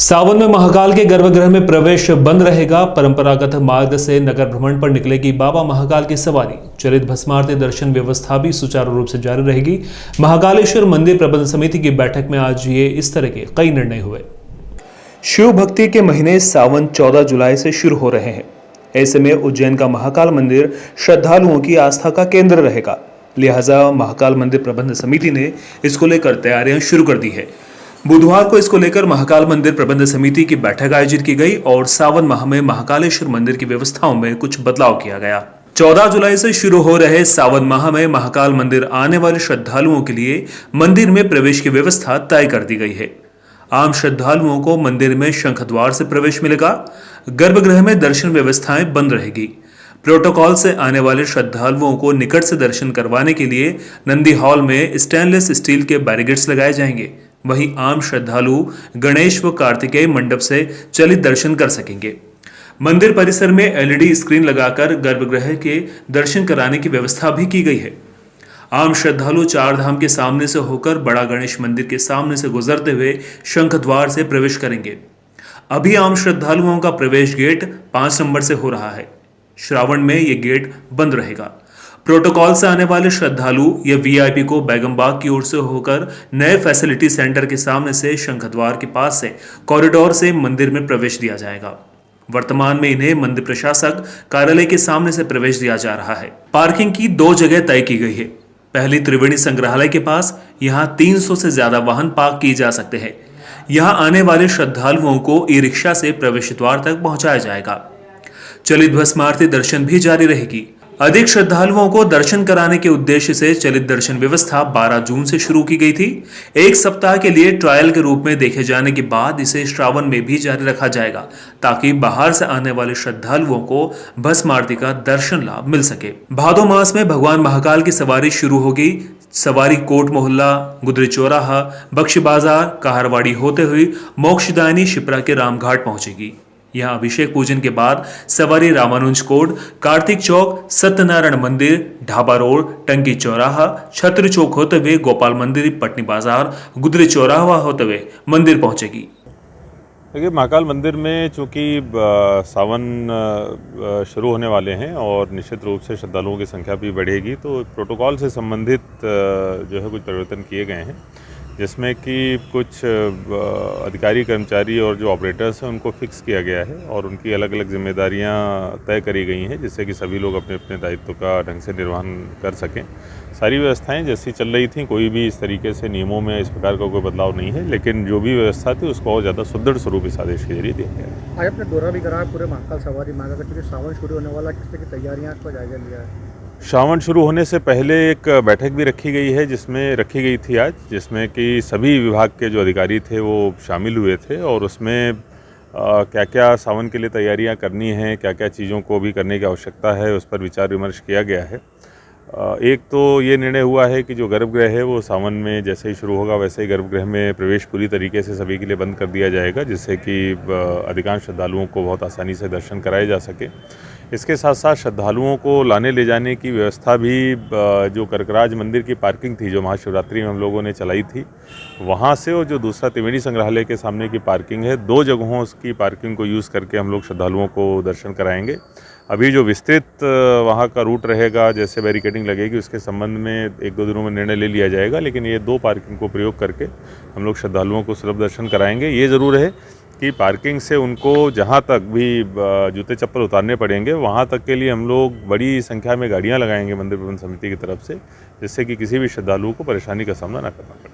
सावन में महाकाल के गर्भगृह में प्रवेश बंद रहेगा। परंपरागत मार्ग से नगर भ्रमण पर निकलेगी बाबा महाकाल की सवारी। चलित भस्मारती दर्शन व्यवस्था भी सुचारू रूप से जारी रहेगी। महाकालेश्वर मंदिर प्रबंध समिति की बैठक में आज ये इस तरह के कई निर्णय हुए। शिव भक्ति के महीने सावन 14 जुलाई से शुरू हो रहे हैं। ऐसे में उज्जैन का महाकाल मंदिर श्रद्धालुओं की आस्था का केंद्र रहेगा। लिहाजा महाकाल मंदिर प्रबंध समिति ने इसको लेकर तैयारियां शुरू कर दी है। बुधवार को इसको लेकर महाकाल मंदिर प्रबंध समिति की बैठक आयोजित की गई और सावन माह में महाकालेश्वर मंदिर की व्यवस्थाओं में कुछ बदलाव किया गया। 14 जुलाई से शुरू हो रहे सावन माह में महाकाल मंदिर आने वाले श्रद्धालुओं के लिए मंदिर में प्रवेश की व्यवस्था तय कर दी गई है। आम श्रद्धालुओं को मंदिर में शंख द्वार से प्रवेश मिलेगा। गर्भगृह में दर्शन व्यवस्थाएं बंद रहेगी। प्रोटोकॉल से आने वाले श्रद्धालुओं को निकट से दर्शन करवाने के लिए नंदी हॉल में स्टेनलेस स्टील के बैरिकेड्स लगाए जाएंगे। वहीं आम श्रद्धालु गणेश व कार्तिकेय मंडप से चलित दर्शन कर सकेंगे। मंदिर परिसर में एलईडी स्क्रीन लगाकर गर्भगृह के दर्शन कराने की व्यवस्था भी की गई है। आम श्रद्धालु चार धाम के सामने से होकर बड़ा गणेश मंदिर के सामने से गुजरते हुए शंख द्वार से प्रवेश करेंगे। अभी आम श्रद्धालुओं का प्रवेश गेट 5 नंबर से हो रहा है। श्रावण में ये गेट बंद रहेगा। प्रोटोकॉल से आने वाले श्रद्धालु या वीआईपी को बैगमबाग की ओर से होकर नए फैसिलिटी सेंटर के सामने से शंख द्वार के पास से कॉरिडोर से मंदिर में प्रवेश दिया जाएगा। वर्तमान में इन्हें मंदिर प्रशासक कार्यालय के सामने से प्रवेश दिया जा रहा है। पार्किंग की 2 जगह तय की गई है। पहली त्रिवेणी संग्रहालय के पास यहां 300 से ज्यादा वाहन पार्क किए जा सकते हैं। यहां आने वाले श्रद्धालुओं को ई रिक्शा से प्रवेश द्वार तक पहुंचाया जाएगा। चलित भस्मारती दर्शन भी जारी रहेगी। अधिक श्रद्धालुओं को दर्शन कराने के उद्देश्य से चलित दर्शन व्यवस्था 12 जून से शुरू की गई थी। 1 सप्ताह के लिए ट्रायल के रूप में देखे जाने के बाद इसे श्रावण में भी जारी रखा जाएगा, ताकि बाहर से आने वाले श्रद्धालुओं को भस्म आरती का दर्शन लाभ मिल सके। भादो मास में भगवान महाकाल की सवारी शुरू होगी। सवारी कोट मोहल्ला, गुदरी चौराहा, बख्शी बाजार, काहरवाड़ी होते हुए मोक्षदायनी शिप्रा के रामघाट पहुंचेगी। यहाँ अभिषेक पूजन के बाद सवारी रामानुज कोट, कार्तिक चौक, सत्यनारायण मंदिर, ढाबा रोड, टंकी चौराहा, छत्र चौक होते हुए गोपाल मंदिर, पटनी बाजार, गुदरी चौराहा होते हुए मंदिर पहुंचेगी। देखिए, महाकाल मंदिर में चूँकि सावन शुरू होने वाले हैं और निश्चित रूप से श्रद्धालुओं की संख्या भी बढ़ेगी, तो प्रोटोकॉल से संबंधित जो है कुछ परिवर्तन किए गए हैं, जिसमें कि कुछ अधिकारी, कर्मचारी और जो ऑपरेटर्स हैं उनको फिक्स किया गया है और उनकी अलग अलग जिम्मेदारियां तय करी गई हैं, जिससे कि सभी लोग अपने अपने दायित्व का ढंग से निर्वहन कर सकें। सारी व्यवस्थाएं जैसी चल रही थी, कोई भी इस तरीके से नियमों में इस प्रकार का कोई बदलाव नहीं है, लेकिन जो भी व्यवस्था थी उसको और ज़्यादा सुदृढ़ स्वरूप इस आदेश के जरिए दिया गया। आज अपने दौरा भी करा पूरे महाकाल सवारी मार्ग का, क्योंकि सावन शुरू होने वाला, किस तरह की तैयारियाँ का जायजा लिया है? श्रावण शुरू होने से पहले एक बैठक भी रखी गई है, जिसमें रखी गई थी आज, जिसमें कि सभी विभाग के जो अधिकारी थे वो शामिल हुए थे और उसमें क्या क्या सावन के लिए तैयारियां करनी हैं, क्या क्या चीज़ों को भी करने की आवश्यकता है, उस पर विचार विमर्श किया गया है। एक तो ये निर्णय हुआ है कि जो गर्भगृह है वो सावन में जैसे ही शुरू होगा वैसे ही गर्भगृह में प्रवेश पूरी तरीके से सभी के लिए बंद कर दिया जाएगा, जिससे कि अधिकांश श्रद्धालुओं को बहुत आसानी से दर्शन कराए जा सके। इसके साथ साथ श्रद्धालुओं को लाने ले जाने की व्यवस्था भी जो कर्कराज मंदिर की पार्किंग थी, जो महाशिवरात्रि में हम लोगों ने चलाई थी, वहाँ से और जो दूसरा त्रिवेणी संग्रहालय के सामने की पार्किंग है, 2 जगहों उसकी पार्किंग को यूज़ करके हम लोग श्रद्धालुओं को दर्शन कराएंगे। अभी जो विस्तृत वहाँ का रूट रहेगा, जैसे बैरिकेडिंग लगेगी, उसके संबंध में 1-2 दिनों में निर्णय ले लिया जाएगा, लेकिन ये 2 पार्किंग को प्रयोग करके हम लोग श्रद्धालुओं को सुलभ दर्शन कराएंगे। ये ज़रूर है कि पार्किंग से उनको जहाँ तक भी जूते चप्पल उतारने पड़ेंगे, वहाँ तक के लिए हम लोग बड़ी संख्या में गाड़ियाँ लगाएंगे मंदिर प्रबंध समिति की तरफ से, जिससे कि किसी भी श्रद्धालुओं को परेशानी का सामना न करना पड़े।